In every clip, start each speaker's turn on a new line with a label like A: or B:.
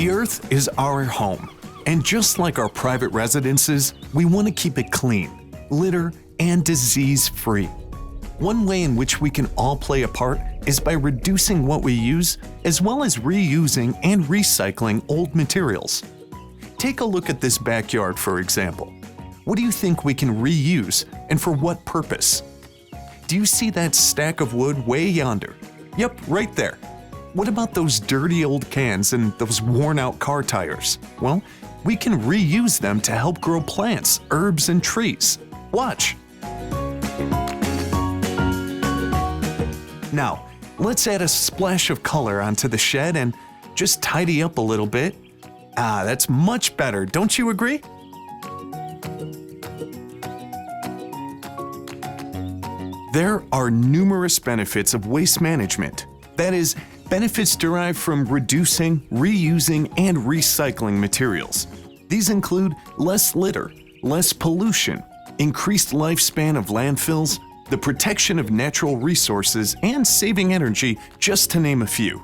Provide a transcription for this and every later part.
A: The Earth is our home, and just like our private residences, we want to keep it clean, litter, and disease-free. One way in which we can all play a part is by reducing what we use, as well as reusing and recycling old materials. Take a look at this backyard, for example. What do you think we can reuse, and for what purpose? Do you see that stack of wood way yonder? Yep, right there. What about those dirty old cans and those worn-out car tires? Well, we can reuse them to help grow plants, herbs, and trees. Watch. Now, let's add a splash of color onto the shed and just tidy up a little bit. That's much better, don't you agree? There are numerous benefits of waste management. That is, benefits derived from reducing, reusing, and recycling materials. These include less litter, less pollution, increased lifespan of landfills, the protection of natural resources, and saving energy, just to name a few.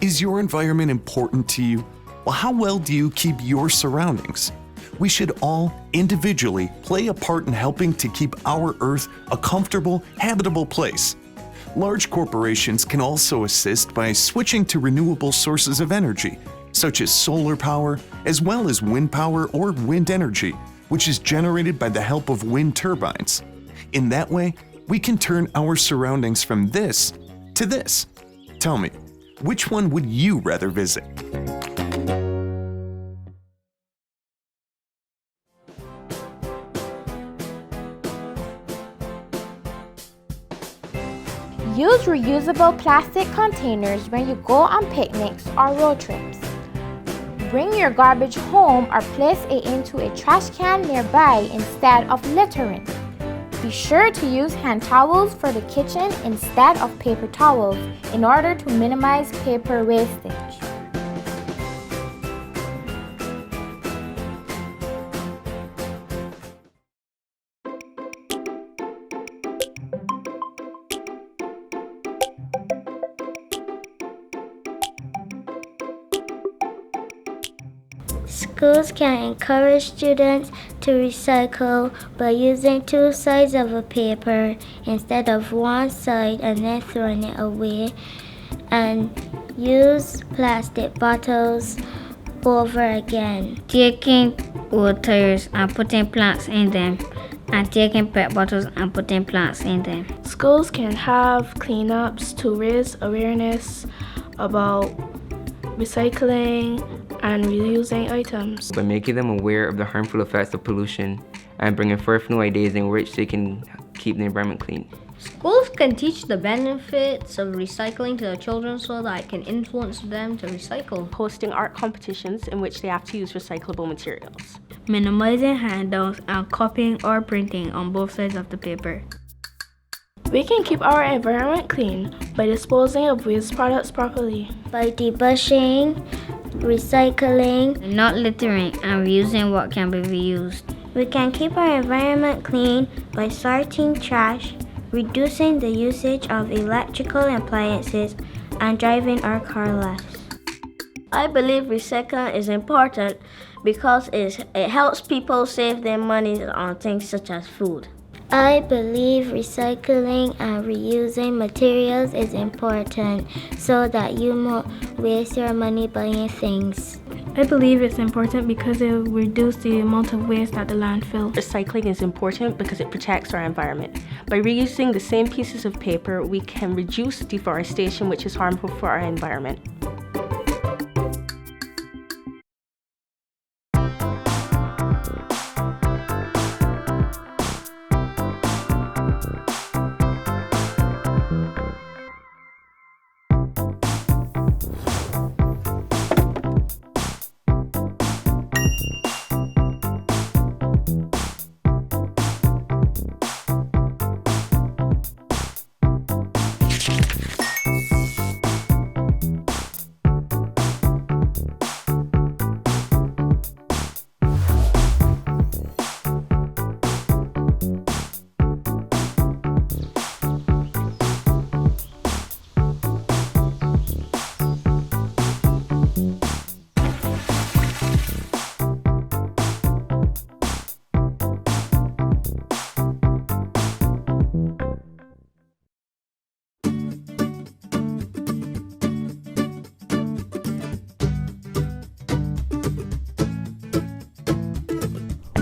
A: Is your environment important to you? Well, how well do you keep your surroundings? We should all, individually, play a part in helping to keep our Earth a comfortable, habitable place. Large corporations can also assist by switching to renewable sources of energy, such as solar power, as well as wind power or wind energy, which is generated by the help of wind turbines. In that way, we can turn our surroundings from this to this. Tell me, which one would you rather visit?
B: Use reusable plastic containers when you go on picnics or road trips. Bring your garbage home or place it into a trash can nearby instead of littering. Be sure to use hand towels for the kitchen instead of paper towels in order to minimize paper wastage.
C: Schools can encourage students to recycle by using two sides of a paper instead of one side and then throwing it away, and use plastic bottles over again.
D: Taking old tires and putting plants in them, and taking PET bottles and putting plants in them.
E: Schools can have cleanups to raise awareness about recycling and reusing items.
F: By making them aware of the harmful effects of pollution and bringing forth new ideas in which they can keep the environment clean.
G: Schools can teach the benefits of recycling to their children so that it can influence them to recycle.
H: Hosting art competitions in which they have to use recyclable materials.
D: Minimizing handouts and copying or printing on both sides of the paper.
E: We can keep our environment clean by disposing of waste products properly.
C: By debushing, recycling,
D: Not littering and reusing what can be reused.
C: we can keep our environment clean by sorting trash, reducing the usage of electrical appliances, and driving our car less.
I: I believe recycling is important because it helps people save their money on things such as food.
C: I believe recycling and reusing materials is important so that you won't waste your money buying things.
J: I believe it's important because it will reduce the amount of waste at the landfill.
H: Recycling is important because it protects our environment. By reusing the same pieces of paper, we can reduce deforestation, which is harmful for our environment.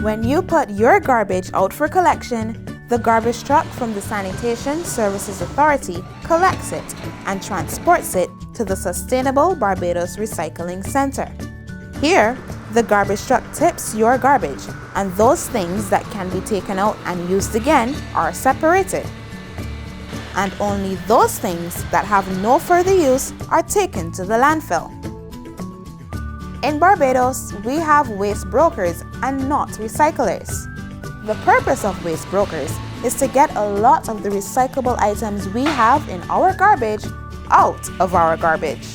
B: When you put your garbage out for collection, the garbage truck from the Sanitation Services Authority collects it and transports it to the Sustainable Barbados Recycling Center. Here, the garbage truck tips your garbage, and those things that can be taken out and used again are separated. And only those things that have no further use are taken to the landfill. In Barbados, we have waste brokers and not recyclers. The purpose of waste brokers is to get a lot of the recyclable items we have in our garbage out of our garbage.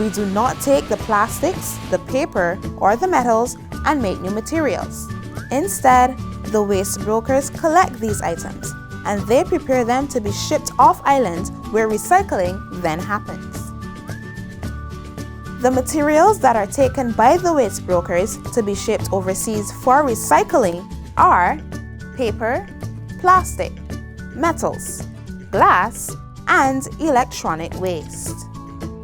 B: We do not take the plastics, the paper, or the metals and make new materials. Instead, the waste brokers collect these items and they prepare them to be shipped off island where recycling then happens. The materials that are taken by the waste brokers to be shipped overseas for recycling are paper, plastic, metals, glass, and electronic waste.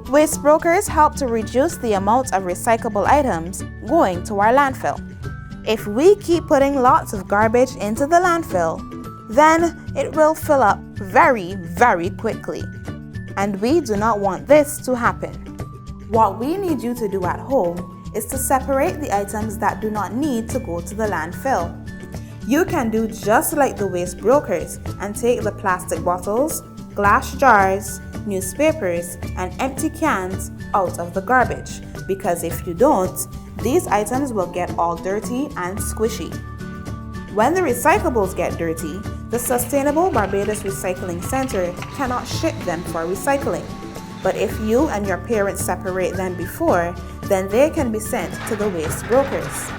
B: Waste brokers help to reduce the amount of recyclable items going to our landfill. If we keep putting lots of garbage into the landfill, then it will fill up very, very quickly. And we do not want this to happen. What we need you to do at home is to separate the items that do not need to go to the landfill. You can do just like the waste brokers and take the plastic bottles, glass jars, newspapers, and empty cans out of the garbage, because if you don't, these items will get all dirty and squishy. When the recyclables get dirty, the Sustainable Barbados Recycling Center cannot ship them for recycling. But if you and your parents separate them before, then they can be sent to the waste brokers.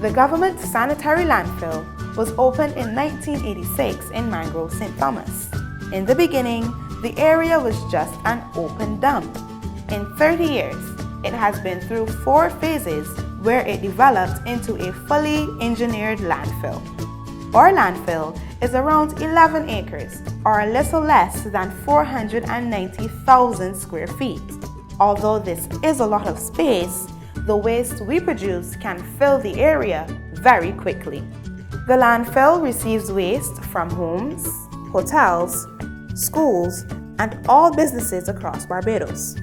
B: The government sanitary landfill was opened in 1986 in Mangrove, St. Thomas. In the beginning, the area was just an open dump. In 30 years, it has been through 4 phases where it developed into a fully engineered landfill. Our landfill is around 11 acres, or a little less than 490,000 square feet. Although this is a lot of space, the waste we produce can fill the area very quickly. The landfill receives waste from homes, hotels, schools, and all businesses across Barbados.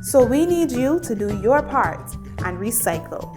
B: So we need you to do your part and recycle.